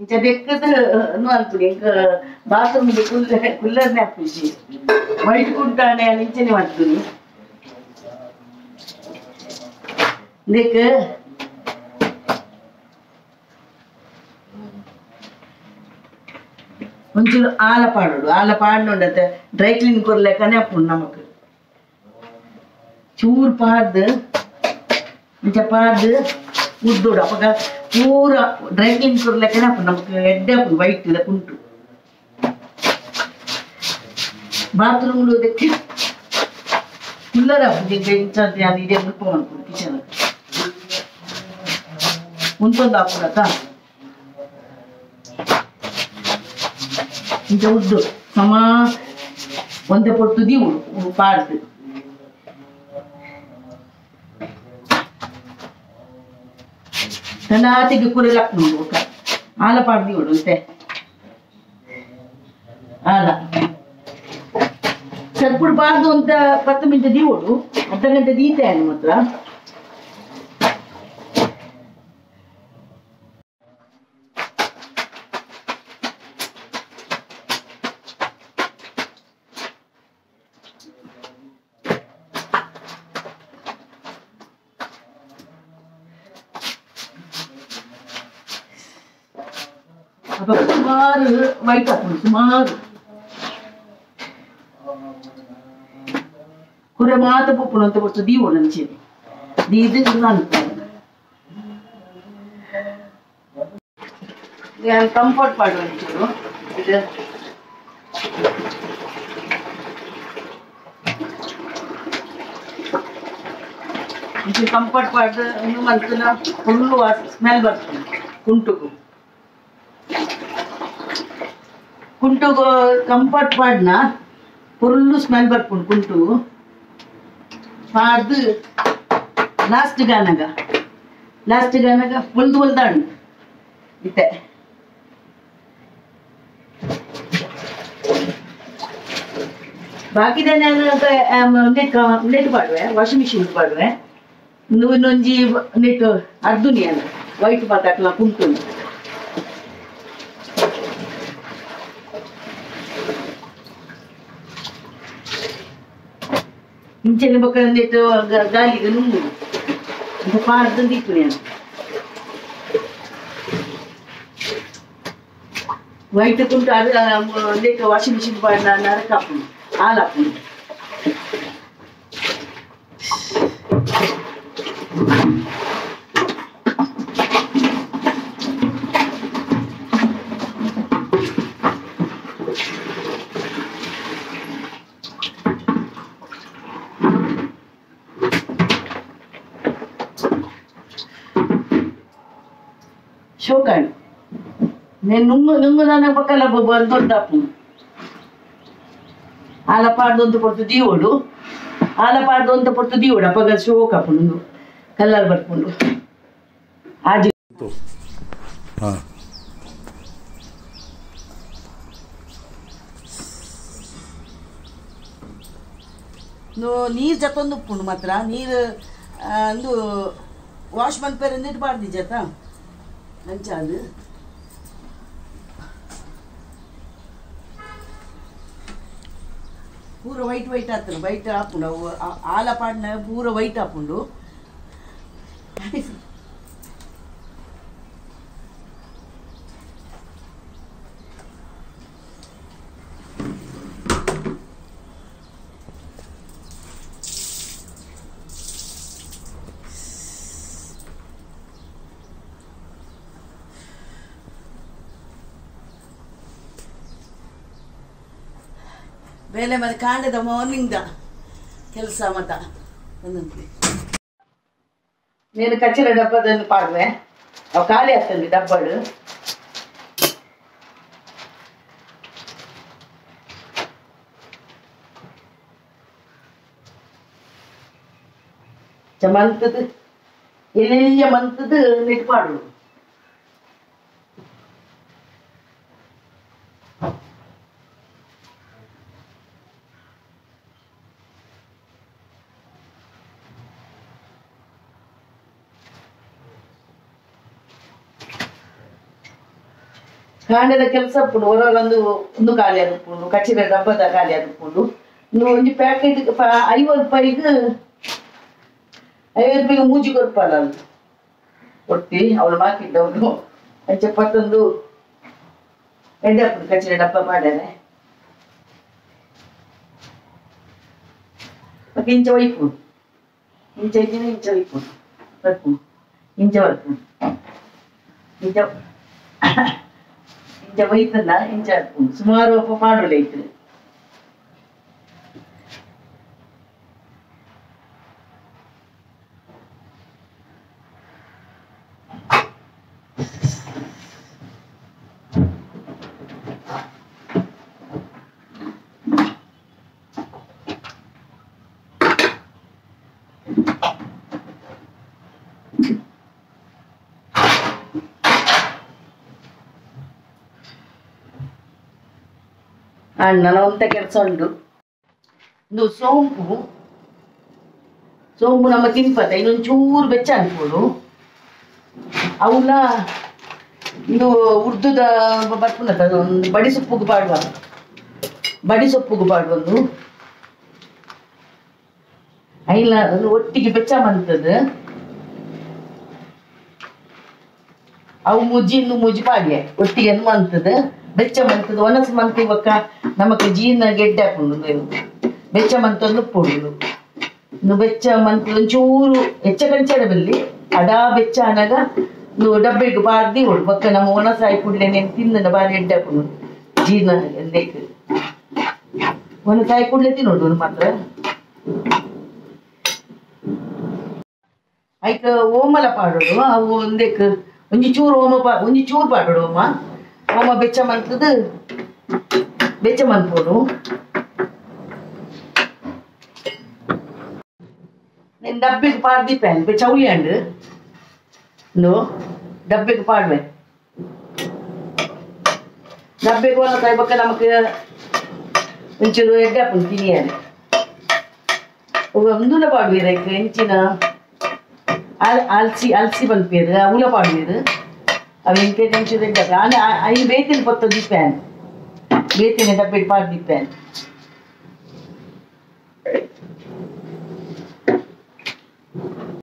इच्छा देखते no अल्पुड़ी bathroom cooler ने हाकूसी वैट कुंटाने इंचने ಮಾಡ್ತೀನಿ देख ಒಂಚೂರು ಆಲ ಪಾಡೋಂಡತ್ತೆ ಡ್ರೈ ಕ್ಲೀನ್ ಕೊರ್ಲೆಕ್ಕನೆ ಅಪ್ಪುಂಡು ನಮಕ್ ಚೂರು ಪಾಡ್ದು ಇಂಚ ಪಾಡ್ದು ಉದ್ದೋಡು ಅಪ್ಪಗ ಪೂರ ಡ್ರೈ ಕ್ಲೀನ್ ಕೊರ್ಲೆಕ್ಕನೆ ಅಪ್ಪುಂಡು ನಮಕ್ ಎಡ್ಡೆ ಅಪ್ಪುಂಡು ವೈಟ್ ಇಲ್ಲ ಕುಂಟು ಬಾತ್ರೂಮ್ ಅದಕ್ಕೆ ಕುಲ್ಲರ್ ಅಪ್ಪುಂಡು ಇಂಚ ಅದು ಇದೇ ಮುಲ್ಪ ಮಾಡ್ಕೊಂಡು ಕಿಚನ್ ಉಂಟೊಂದು ಹಾಕುದತ್ತ ಇಂಚ ಉದ್ದು ಸಮ ಒಂದೇ ಪೊಟ್ಟು ದೀವು ಪಾಡ್ದು ತನಾತಿಗೆ ಕುರೆಲ್ಲ ಹಾಕೊಂಡು ಆಲ ಪಾಡ್ದಿ ಹೊಡು ಅಂತೆ ಆಲ ಸರ್ಪುಡು ಬಾರ್ದು ಅಂತ 10 ಮಿನಿಟ್ ದೀವೋಡು ಅರ್ಧ ಗಂಟೆ ದೀತೆ ನಿಮ್ಮ ಹತ್ರ ಸುಮಾರು ವೈಟ್ ಹಾಕೊಂಡು ಸುಮಾರು ಕುರೆ ಮಾತ ಪುಪ್ಪುನು ಅಂತ ಬರ್ತು ದೀವು ನಂಚೇರಿ ದೀದು ನಾನು ಕಂಫರ್ಟ್ ಮಾಡುವ ಇದು ಇದು ಕಂಫರ್ಟ್ ಪಾಡ್ದು ಇನ್ನು ಮಂತನ ಫುಲ್ಲು ಸ್ಮೆಲ್ ಬರ್ತದೆ ಕುಂಟುಗು ಕುಂಟುಗು ಕಂಫರ್ಟ್ ಪಾಡ್ನ ಫುಲ್ಲು ಸ್ಮೆಲ್ ಬರ್ಕೊಂಡು ಕುಂಟು ಪಾಡ್ದು ಲಾಸ್ಟ್ ಗಾನಗ ಹೊಲ್ದಾಡು ಇತ್ತೆ ಬಾಕಿದೇನೆ ನೆಟ್ ಪಾಡುವೆ ವಾಷಿಂಗ್ ಮಿಷಿನ್ ಪಾಡುವೆ ಇನ್ನೊಂಜಿ ನೆಟ್ ಅರ್ದುನಿ ಅಲ್ಲ ವೈಟ್ ಮಾತಾಡ್ಲ ಕುಂಟು ಇಂಚೆನೆ ಬೊಕ್ಕ ನೆಟ್ಟು ಗಾಲಿಗೆ ನುಂಗು ಅಂತ ಪಾಡ್ದಂದು ಇತ್ತು ನಾನು ವೈಟ್ ಕುಂಟು ಅದು ವಾಷಿಂಗ್ ಮಿಷಿನ್ ಪಾಡ್ನ ನರಕ ಹಾಕೊಂಡು ಹಾಲು ಹಾಕೊಂಡು ಶೋಕಾಣಿ నేను ನುಂಗುದಾನ ಪಕ್ಕಲ್ಲ ದೊಡ್ಡಪ್ಪು ಆಲ ಪಾಡ್ದೊಂದು ಪೊರ್ತು ದೀವೋಡು ಅಪ್ಪಗ ಶೋಕಪ್ಪು ನುಂಗು ಕಲ್ಲರ್ ಬರ್ಕೊಂಡು ಆಜಿ ನೀರು ಜತ್ತೊಂದು ಉಪ್ಪುಂಡು ಮಾತ್ರ ನೀರು ಒಂದು ವಾಶ್ ಮಲ್ಪೇರಿಂದ ಇಟ್ಬಾರ್ದು ಜತ ಅಂಚಾದು ಪೂರ ವೈಟ್ ಆತನ ವೈಟ್ ಹಾಪುಂಡು ಅವು ಆಲ ಪಾಡ್ನ ಪೂರ ವೈಟ್ ಹಾಪುಂಡು ಬೇಲೆ ಮತ್ತೆ ಕಾಂಡದ ಮಾರ್ನಿಂಗ್ದ ಕೆಲಸ ಮತ ಒಂದೊಂದು నేను ಕಚ್ಚರ ಡಬ್ಬದನ್ನು ಪಾಡುವೆ ಅವು ಖಾಲಿ ಆಗ್ತದೆ ಡಬ್ಬಗಳು ಮಂತದ್ದು ಎಲೆಯ ಮಂತದ್ದು ನೆಟ್ಟು ಪಾಡು ಕಾಂಡದ ಕೆಲಸ ಉಪ್ಪುಂಡು ಹೊರಗೊಂದು ಒಂದು ಖಾಲಿ ಅದು ಉಪ್ಪುಂಡು ಕಚ್ಚಿದ ಡಬ್ಬದ ಖಾಲಿ ಅದು ಉಪ್ಪುಂಡು ಇನ್ನು ಒಂದು ಪ್ಯಾಕೆಟ್ 50 ರೂಪಾಯಿಗೆ 50 ರೂಪಾಯಿಗೆ ಮೂಜಿ ಕೊಡ್ಪಲ್ಲ ಅದು ಕೊಡ್ತಿ ಅವಳು ಮಾಕಿದ್ದವನು ಚಪ್ಪತ್ತೊಂದು ಎಡ್ಡೆ ಉಪ್ಪುಂಡು ಕಚ್ಚಿದ ಡಬ್ಬ ಮಾಡ್ಯಾನೆ ಮತ್ತೆ ಇಂಚ ಒಯ್ಪುಂಡು ಇಂಚ ಇದ್ದೀನಿ ಇಂಚ ಒಯ್ಪುಂಡು ಬರ್ಪುಂಡು ಇಂಚ ಬರ್ಪುಂಡು ಇಂಚ ಇಂಚ ಒಯ್ತಲ್ಲ ಇಂಚ ಬರ್ಪುಂಡು ಸುಮಾರು ಒಪ್ಪ ಮಾಡೋಲ್ಲ ಐತೆ ಅಣ್ಣನ ಒಂತ ಕೆಲಸ ಉಂಟು ಇದು ಸೋಂಪು ನಮ್ಮ ತಿನ್ಪತ್ತ ಇನ್ನೊಂಚೂರು ಬೆಚ್ಚ ಅನ್ಬೋದು ಅವನ್ನ ಇದು ಉರ್ದುದ ಬರ್ಪುನತ್ತ ಒಂದು ಬಡಿ ಸೊಪ್ಪುಗೂ ಪಾಡುವೊಂದು ಐಲ ಒಟ್ಟಿಗೆ ಬೆಚ್ಚ ಬಂತದ್ದು ಅವು ಮುಜ್ಜಿ ಪಾಡ್ಯ ಒಟ್ಟಿಗೆ ಮಂತದ್ದು ಬೆಚ್ಚ ಮಂತದ್ದು ಒನಸು ಮಂತ್ ಇವಕ್ಕ ನಮಕ್ ಜೀರ್ಣ ಗೆಡ್ಡೆ ಹಾಕೊಂಡು ಬೆಚ್ಚ ಮಂತೊಂದು ಪೊಡು ಬೆಚ್ಚ ಮಂತ್ ಒಂಚೂರು ಹೆಚ್ಚ ಕಂಚಡಬಲ್ಲಿ ಅದಾ ಬೆಚ್ಚ ಅನಾಗ ಡಬ್ಬೆಗೆ ಬಾರ್ದಿ ಹೊಡು ಬಕ್ಕ ನಮ್ಮ ಒಣಸಾಯಿ ಕುಡ್ಲೆ ನೆನ್ ತಿನ್ನ ಬಾರಿ ಎಡ್ಡೆ ಹಾಕೊಂಡು ಜೀರ್ಣ ಲೇಕ್ ಒಣಸಾಯಿ ಕುಡ್ಲೆ ತಿನ್ನೋಡು ಮಾತ್ರ ಐಕ ಓಮಲ ಪಾಡೋಡು ಅವು ಒಂದೇಕ್ ಒಂಜಿ ಚೂರು ಪಾಡೋಡು ಓಮ ಬೆಚ್ಚ ಮಂತದ್ದು ಬೆಚ್ಚ ಮಂತ್ಪೋಡು నేను డబ్బెకి పాడిపోయాను చౌలియండు నువ్వు డబ్బెకి పాడవే డబ్బెకి వాళ్ళ పక్క నమకు కొంచెం ఎడ్డప్పుడు తినేయాలి అందులో పాడువేరు ఇక ఎంచిన అలసి పంపేరు అవులో పాడువేరు అవి ఇంకే కొంచెం ఎడ్డ అవి వేతిని పొత్త తిప్పాను వేతిని డబ్బెకి పాడి తిప్పాను